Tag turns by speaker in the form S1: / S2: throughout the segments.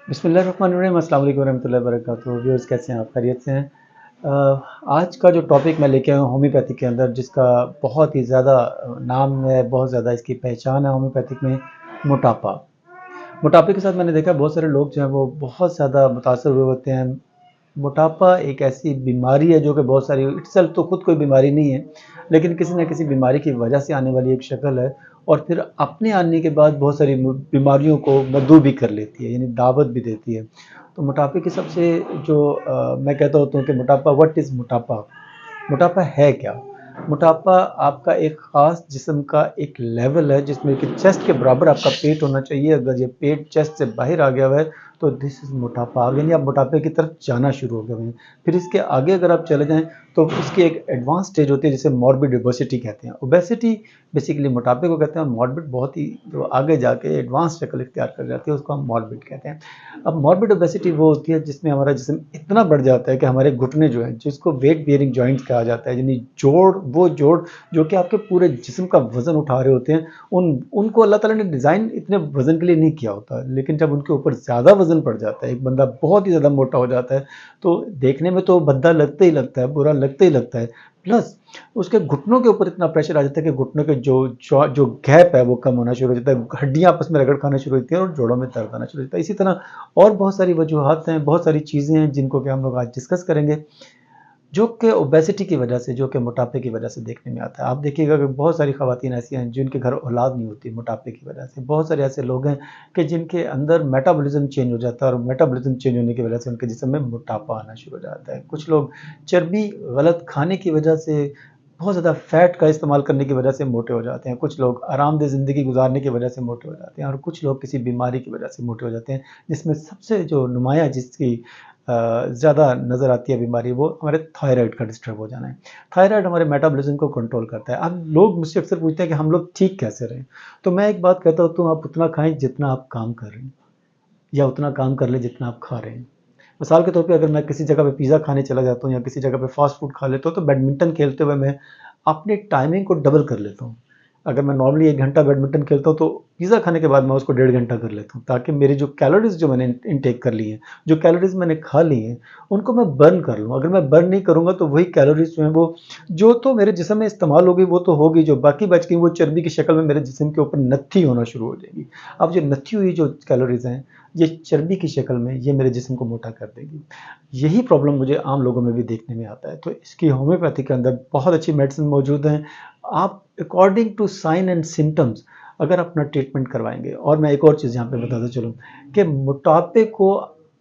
S1: बिस्मिल्लाहिर्रहमानिर्रहीम, अस्सलाम वालेकुम रहमतुल्लाहि वबरकातुहू। व्यूअर्स, कैसे हैं आप? खैरियत से हैं? आज का जो टॉपिक मैं लेके आया हूँ होम्योपैथी के अंदर, जिसका बहुत ही ज़्यादा नाम है, बहुत ज़्यादा इसकी पहचान है होम्योपैथिक में, मोटापा। मोटापे के साथ मैंने देखा बहुत सारे लोग जो हैं वो बहुत ज़्यादा मुतासर हुए होते हैं। मोटापा एक ऐसी बीमारी है जो कि बहुत सारी इटसेल्फ तो खुद कोई बीमारी नहीं है, लेकिन किसी न किसी बीमारी की वजह से आने वाली एक शक्ल है, और फिर अपने आने के बाद बहुत सारी बीमारियों को मदऊ भी कर लेती है, यानी दावत भी देती है। तो मोटापे की सबसे जो मैं कहता होता हूँ कि मोटापा, व्हाट इज़ मोटापा? मोटापा है क्या? मोटापा आपका एक ख़ास जिस्म का एक लेवल है जिसमें कि चेस्ट के बराबर आपका पेट होना चाहिए। अगर ये पेट चेस्ट से बाहर आ गया हुआ है तो दिस इज़ मोटापा, यानी आप मोटापे की तरफ जाना शुरू हो गए हैं। फिर इसके आगे अगर आप चले जाएँ तो उसकी एक एडवांस स्टेज होती है जिसे मॉर्बिड ओबेसिटी कहते हैं। ओबेसिटी बेसिकली मोटापे को कहते हैं, मॉर्बिड बहुत ही जो आगे जाके एडवांस शक्ल इख्तियार कर जाती है उसको हम मॉर्बिड कहते हैं। अब मॉर्बिड ओबेसिटी वो होती है जिसमें हमारा जिस्म इतना बढ़ जाता है कि हमारे घुटने जो हैं, जिसको वेट बेयरिंग जॉइंट्स कहा जाता है, यानी वो जोड़ जो कि आपके पूरे जिस्म का वजन उठा रहे होते हैं, उनको अल्लाह ताला ने डिज़ाइन इतने वजन के लिए नहीं किया होता। लेकिन जब उनके ऊपर ज़्यादा वजन पड़ जाता है, एक बंदा बहुत ही ज़्यादा मोटा हो जाता है, तो देखने में तो भद्दा लगता ही लगता है, बुरा लगता ही लगता है। प्लस उसके घुटनों के ऊपर इतना प्रेशर आ जाता है कि घुटनों के जो गैप है वो कम होना शुरू हो जाता है, हड्डियां आपस में रगड़ खाना शुरू होती हैं और जोड़ों में दर्द आना शुरू हो जाता है। इसी तरह और बहुत सारी वजूहात हैं, बहुत सारी चीज़ें हैं जिनको कि हम लोग आज डिस्कस करेंगे, जो कि ओबेसिटी की वजह से, जो कि मोटापे की वजह से देखने में आता है। आप देखिएगा कि बहुत सारी ख़वातीन ऐसी हैं जिनके घर औलाद नहीं होती मोटापे की वजह से। बहुत सारे ऐसे लोग हैं कि जिनके अंदर मेटाबॉलिज़्म चेंज हो जाता है, और मेटाबॉलिज़्म चेंज होने की वजह से उनके जिस्म में मोटापा आना शुरू हो जाता है। कुछ लोग चर्बी गलत खाने की वजह से, बहुत ज़्यादा फ़ैट का इस्तेमाल करने की वजह से मोटे हो जाते हैं। कुछ लोग आरामदेह ज़िंदगी गुज़ारने की वजह से मोटे हो जाते हैं, और कुछ लोग किसी बीमारी की वजह से मोटे हो जाते हैं, जिसमें सबसे जो नुमायाँ जिसकी ज़्यादा नज़र आती है बीमारी, वो हमारे थायराइड का डिस्टर्ब हो जाना है। थायराइड हमारे मेटाबॉलिज्म को कंट्रोल करता है। अब लोग मुझसे अक्सर पूछते हैं कि हम लोग ठीक कैसे रहें? तो मैं एक बात कहता हूँ, तो आप उतना खाएँ जितना आप काम कर रहे हैं, या उतना काम कर लें जितना आप खा रहे हैं। मिसाल के तौर पे अगर मैं किसी जगह पे पिज़्ज़ा खाने चला जाता हूँ या किसी जगह पे फ़ास्ट फ़ूड खा लेता हूँ, तो बैडमिंटन खेलते हुए मैं अपनी टाइमिंग को डबल कर लेता हूँ। अगर मैं नॉर्मली 1 घंटा बैडमिंटन खेलता हूँ, तो पिज़्ज़ा खाने के बाद मैं उसको 1.5 घंटा कर लेता हूँ, ताकि मेरी जो कैलोरीज़ जो मैंने इनटेक कर ली हैं, जो कैलोरीज़ मैंने खा ली हैं, उनको मैं बर्न कर लूँ। अगर मैं बर्न नहीं करूँगा तो वही कैलोरीज़ जो हैं वो जो तो मेरे जिस्म में इस्तेमाल होगी वो तो होगी, जो बाकी बच गई वो चर्बी की शक्ल में मेरे जिस्म के ऊपर नत्थी होना शुरू हो जाएगी। अब जो नत्थी हुई जो कैलोरीज़ हैं, ये चर्बी की शक्ल में ये मेरे जिस्म को मोटा कर देगी। यही प्रॉब्लम मुझे आम लोगों में भी देखने में आता है। तो इसकी होम्योपैथी के अंदर बहुत अच्छी मेडिसिन मौजूद हैं। आप according to sign and symptoms अगर अपना ट्रीटमेंट करवाएँगे, और मैं एक और चीज़ यहाँ पे बताता चलूँ कि मोटापे को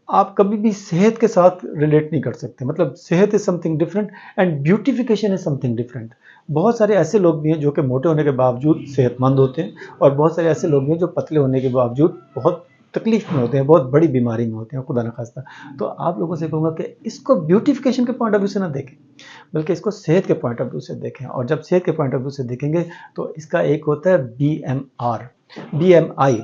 S1: आप कभी भी सेहत के साथ रिलेट नहीं कर सकते। मतलब सेहत is something different and beautification is something different. बहुत सारे ऐसे लोग भी हैं जो कि मोटे होने के बावजूद सेहतमंद होते हैं, और बहुत सारे ऐसे लोग भी हैं जो पतले होने के बावजूद बहुत तकलीफ में होते हैं, बहुत बड़ी बीमारी में होते हैं, खुदा न खास्ता। तो आप लोगों से कहूँगा कि इसको ब्यूटिफिकेशन के पॉइंट ऑफ व्यू से ना देखें, बल्कि इसको सेहत के पॉइंट ऑफ व्यू से देखें। और जब सेहत के पॉइंट ऑफ व्यू से देखेंगे तो इसका एक होता है BMR, BMI,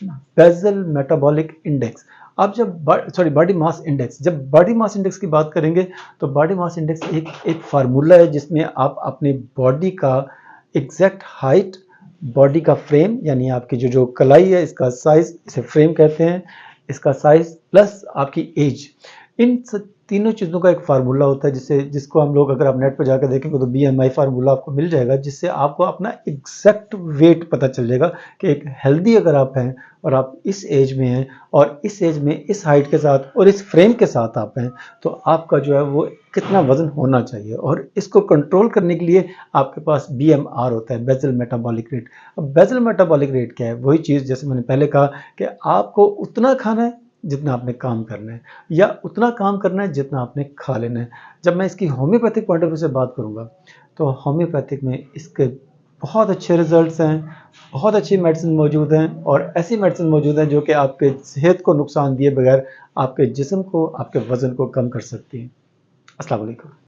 S1: basal metabolic index. आप जब बॉडी मास इंडेक्स, जब बॉडी मास इंडेक्स की बात करेंगे, तो बॉडी मास इंडेक्स एक एक फार्मूला है जिसमें आप अपनी बॉडी का एग्जैक्ट हाइट, बॉडी का फ्रेम, यानी आपकी जो कलाई है इसका साइज, इसे फ्रेम कहते हैं, इसका साइज प्लस आपकी एज, इन तीनों चीज़ों का एक फार्मूला होता है जिसको हम लोग, अगर आप नेट पर जाकर देखेंगे तो बीएमआई फार्मूला आपको मिल जाएगा, जिससे आपको अपना एग्जैक्ट वेट पता चल जाएगा कि एक हेल्दी अगर आप हैं और आप इस एज में हैं और इस एज में इस हाइट के साथ और इस फ्रेम के साथ आप हैं, तो आपका जो है वो कितना वजन होना चाहिए। और इसको कंट्रोल करने के लिए आपके पास बीएमआर होता है, बेसल मेटाबॉलिक रेट। अब बेसल मेटाबॉलिक रेट क्या है? वही चीज़ जैसे मैंने पहले कहा कि आपको उतना खाना है जितना आपने काम करना है, या उतना काम करना है जितना आपने खा लेना है। जब मैं इसकी होम्योपैथिक पॉइंट ऑफ व्यू से बात करूँगा, तो होम्योपैथिक में इसके बहुत अच्छे रिजल्ट्स हैं, बहुत अच्छी मेडिसिन मौजूद हैं, और ऐसी मेडिसिन मौजूद हैं जो कि आपके सेहत को नुकसान दिए बगैर आपके जिस्म को, आपके वज़न को कम कर सकती हैं। अस्सलाम वालेकुम।